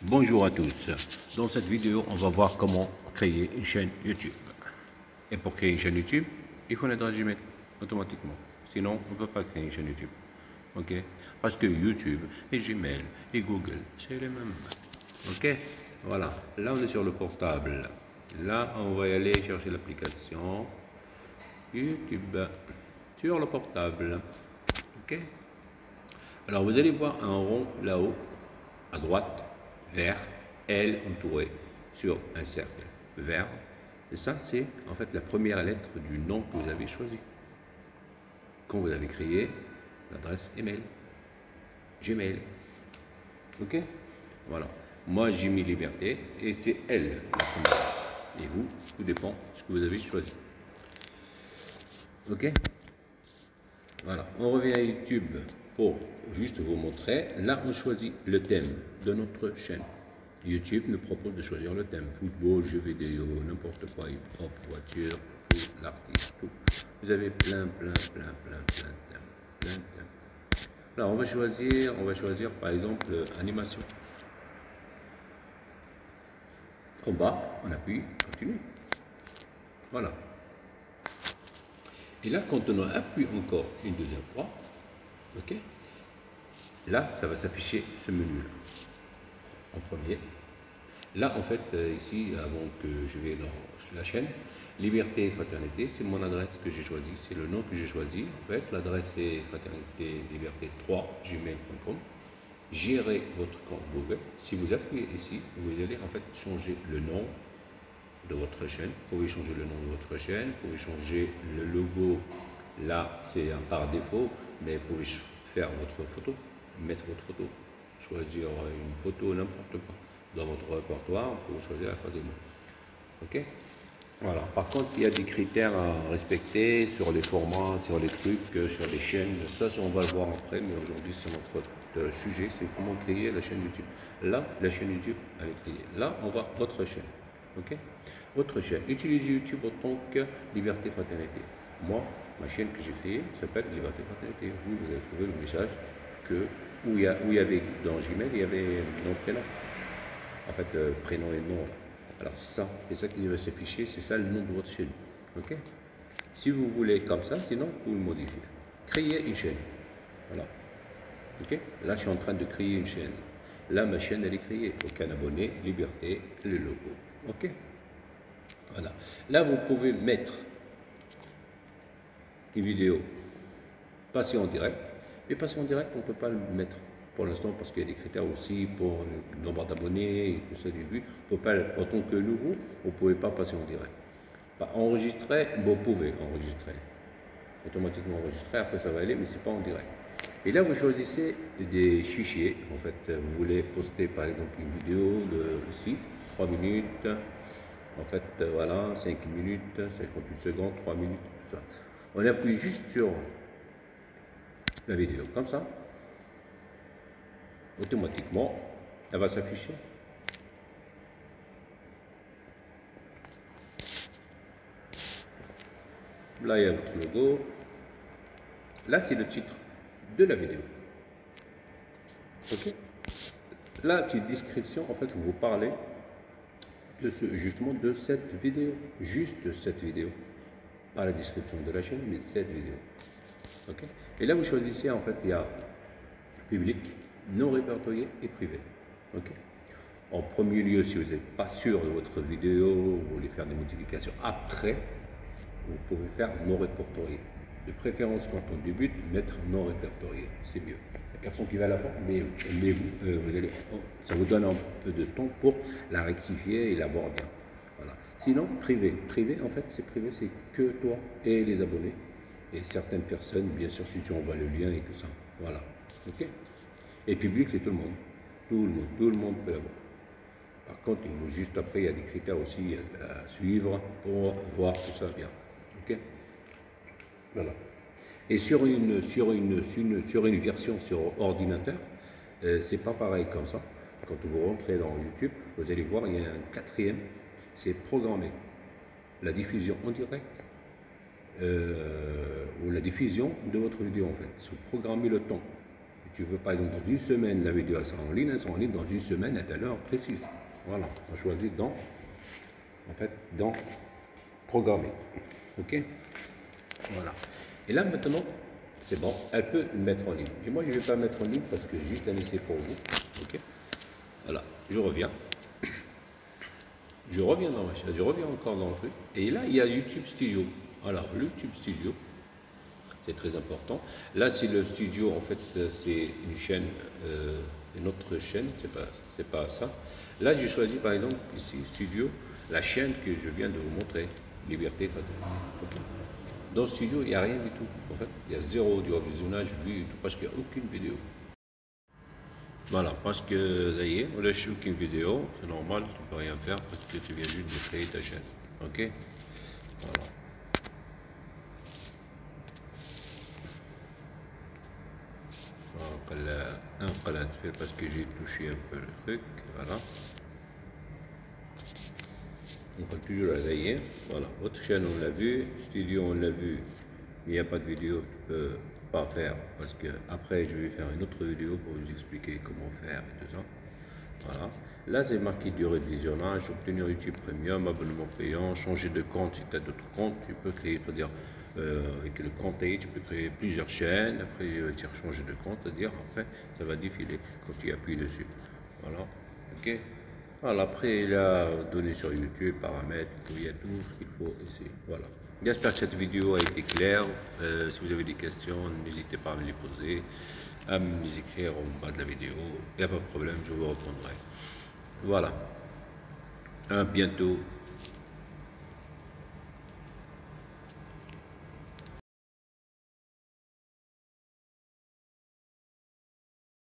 Bonjour à tous. Dans cette vidéo, on va voir comment créer une chaîne YouTube. Et pour créer une chaîne YouTube, il faut une adresse Gmail automatiquement. Sinon, on ne peut pas créer une chaîne YouTube. Ok? Parce que YouTube et Gmail et Google, c'est les mêmes. Ok? Voilà. Là, on est sur le portable. Là, on va y aller chercher l'application YouTube sur le portable. Ok? Alors, vous allez voir un rond là-haut, à droite, vert, L entouré sur un cercle vert. Et ça, c'est en fait la première lettre du nom que vous avez choisi. Quand vous avez créé l'adresse email, Gmail. Ok? Voilà. Moi, j'ai mis liberté et c'est L la première. Et vous, tout dépend de ce que vous avez choisi. Ok? Voilà. On revient à YouTube pour juste vous montrer. Là, on choisit le thème de notre chaîne. YouTube nous propose de choisir le thème. Football, jeux vidéo, n'importe quoi, hip-hop, voiture, tout, l'artiste, tout. Vous avez plein de thèmes. Plein de thèmes. Alors, on va choisir par exemple animation. En bas, on appuie, continue. Voilà. Et là, quand on appuie encore une deuxième fois, ok, là, ça va s'afficher ce menu-là, en premier. Là, en fait, ici, avant que je vais dans la chaîne, Liberté et Fraternité, c'est mon adresse que j'ai choisie, c'est le nom que j'ai choisi. En fait, l'adresse est fraternité liberté 3 gmail.com. Gérez votre compte Google. Si vous appuyez ici, vous allez en fait changer le nom de votre chaîne. Vous pouvez changer le nom de votre chaîne, vous pouvez changer le logo. Là, c'est par défaut, mais vous pouvez faire votre photo, mettre votre photo, choisir une photo, n'importe quoi. Dans votre répertoire, vous pouvez choisir la troisième. Ok? Voilà. Par contre, il y a des critères à respecter sur les formats, sur les trucs, sur les chaînes. Ça, on va le voir après, mais aujourd'hui, c'est notre sujet, c'est comment créer la chaîne YouTube. Là, la chaîne YouTube, elle est créée. Là, on va votre chaîne. Ok? Votre chaîne. Utilisez YouTube en tant que Liberté Fraternité. Moi, ma chaîne que j'ai créée s'appelle Liberté Fraternité. Vous allez trouver le message où il y avait dans Gmail, il y avait nom, prénom. En fait, prénom et nom. Là. Alors ça, c'est ça qui va s'afficher, c'est ça le nom de votre chaîne. Ok? Si vous voulez comme ça, sinon vous le modifiez. Créer une chaîne. Voilà. Ok? Là, je suis en train de créer une chaîne. Là, ma chaîne, elle est créée. Aucun abonné, liberté, le logo. Ok? Voilà. Là, vous pouvez mettre une vidéo passée en direct. Mais passée en direct, on ne peut pas le mettre pour l'instant parce qu'il y a des critères aussi pour le nombre d'abonnés et tout ça du but. On peut pas, en tant que nouveau, vous ne pouvez pas passer en direct. Pas enregistrer, vous pouvez enregistrer. Automatiquement enregistrer, après ça va aller, mais ce n'est pas en direct. Et là, vous choisissez des fichiers. En fait, vous voulez poster par exemple une vidéo ici, 3 minutes. En fait, voilà, 5 minutes, 58 secondes, 3 minutes, tout ça. On appuie juste sur la vidéo, comme ça. Automatiquement, elle va s'afficher. Là, il y a votre logo. Là, c'est le titre de la vidéo. Ok? Là, c'est une description, en fait, où vous parlez justement de cette vidéo. Juste cette vidéo. Pas la description de la chaîne, mais cette vidéo. Ok? Et là, vous choisissez, en fait, il y a public, non répertorié et privé. Ok? En premier lieu, si vous n'êtes pas sûr de votre vidéo, vous voulez faire des modifications après, vous pouvez faire non répertorié. De préférence, quand on débute, mettre non répertorié, c'est mieux. La personne qui va la voir, mais vous allez, ça vous donne un peu de temps pour la rectifier et la voir bien. Voilà. Sinon, privé. Privé, en fait, c'est privé, c'est que toi et les abonnés. Et certaines personnes, bien sûr, si tu envoies le lien et tout ça. Voilà. Ok? Et public, c'est tout le monde. Tout le monde peut l'avoir. Par contre, juste après, il y a des critères aussi à suivre pour voir tout ça bien. Ok? Voilà. Et sur une version sur ordinateur, c'est pas pareil comme ça. Quand vous rentrez dans YouTube, vous allez voir, il y a un quatrième, c'est programmer la diffusion en direct ou la diffusion de votre vidéo en fait. Vous programmez le temps. tu veux par exemple dans une semaine, la vidéo sera en ligne, elle sera en ligne dans une semaine à telle heure précise. Voilà, on choisit dans, en fait, dans programmer. Ok? Voilà. Et là maintenant, c'est bon, elle peut le mettre en ligne. Et moi je ne vais pas mettre en ligne parce que j'ai juste un essai pour vous. Ok? Voilà, je reviens. Je reviens dans ma chaîne, je reviens encore dans le truc. Et là, il y a YouTube Studio. Alors, YouTube Studio, c'est très important. Là, c'est le studio, en fait, c'est une chaîne, une autre chaîne, c'est pas ça. Là, j'ai choisi, par exemple, ici, Studio, la chaîne que je viens de vous montrer, Liberté Fatale. Okay. Dans Studio, il n'y a rien du tout. En fait, il y a zéro audio visionnage vu, parce qu'il n'y a aucune vidéo. Voilà, parce que ça y est, on lâche aucune vidéo, c'est normal, tu ne peux rien faire parce que tu viens juste de créer ta chaîne. Ok? Voilà. Un fait parce que j'ai touché un peu le truc. Voilà. On peut toujours essayer. Voilà, votre chaîne on l'a vu, studio on l'a vu. Il n'y a pas de vidéo, tu peux pas faire parce que après je vais faire une autre vidéo pour vous expliquer comment faire et tout ça. Voilà. Là, c'est marqué durée de visionnage, obtenir YouTube Premium, abonnement payant, changer de compte si tu as d'autres comptes, tu peux créer, c'est-à-dire avec le compte tu peux créer plusieurs chaînes, après tu vas changer de compte, c'est-à-dire après ça va défiler quand tu appuies dessus. Voilà, ok. Voilà, après il a donné sur YouTube, paramètres, il y a tout ce qu'il faut ici. Voilà. J'espère que cette vidéo a été claire. Si vous avez des questions, n'hésitez pas à me les poser, à me les écrire en bas de la vidéo. Il n'y a pas de problème, je vous répondrai. Voilà. À bientôt.